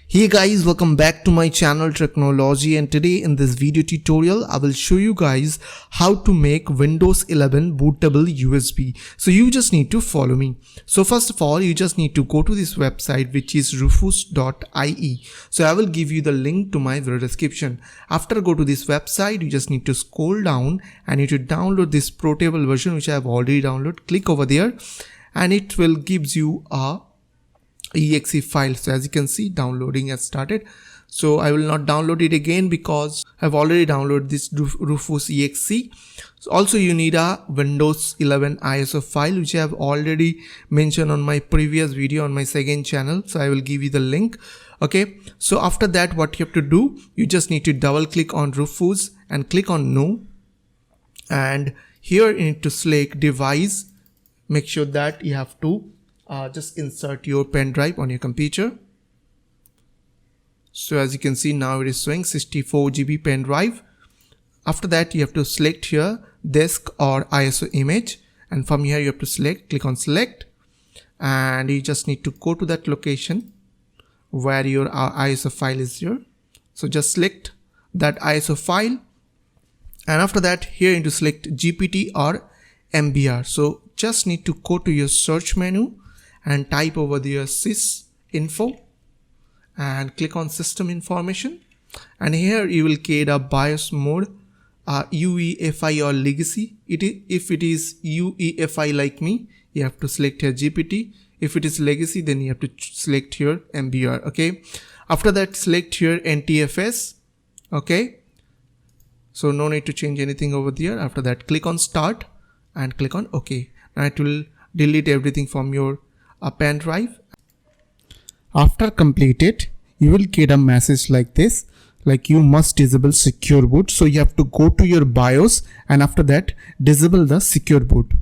Hey guys, welcome back to my channel Tricknology, and today in this video tutorial I will show you guys how to make Windows 11 bootable USB. So you just need to follow me. So first of all, you just need to go to this website, which is rufus.ie. So I will give you the link to my video description. After go to this website, you just need to scroll down and you need to download this portable version, which I have already downloaded. Click over there and it will gives you a exe file. So as you can see, downloading has started. So I will not download it again because I've already downloaded this Rufus exe. So also you need a Windows 11 ISO file, which I have already mentioned on my previous video on my second channel. So I will give you the link. Okay, so after that, what you have to do, you just need to double click on Rufus and click on no, and here you need to select device. Make sure that you have to just insert your pen drive on your computer. So as you can see, now it is showing 64 GB pen drive. After that, you have to select here disk or ISO image, and from here you have to click on select, and you just need to go to that location where your ISO file is here. So just select that ISO file, and after that here you need to select GPT or MBR. So just need to go to your search menu and type over there sys info and click on system information, and here you will get a BIOS mode, UEFI or legacy. If it is UEFI like me, you have to select here GPT. If it is legacy, then you have to select here MBR. Okay, after that select here NTFS. Okay, so no need to change anything over there. After that, click on start and click on OK. Now it will delete everything from your pen drive. After complete it, you will get a message like this, like you must disable secure boot. So you have to go to your BIOS and after that disable the secure boot.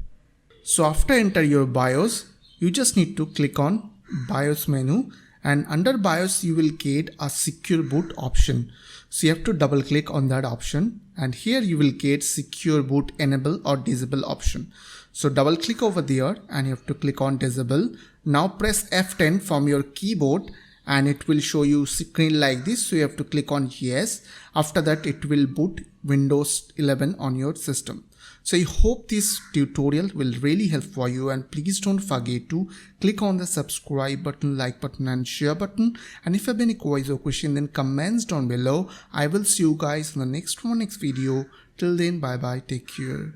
So after enter your BIOS, you just need to click on BIOS menu, and under BIOS you will get a secure boot option. So you have to double click on that option, and here you will get secure boot enable or disable option. So double click over there and you have to click on disable. Now press F10 from your keyboard and it will show you screen like this. So you have to click on yes. After that, it will boot Windows 11 on your system. So I hope this tutorial will really help for you, and please don't forget to click on the subscribe button, like button and share button. And if you have any queries or question, then comments down below. I will see you guys in the next video. Till then, bye bye, take care.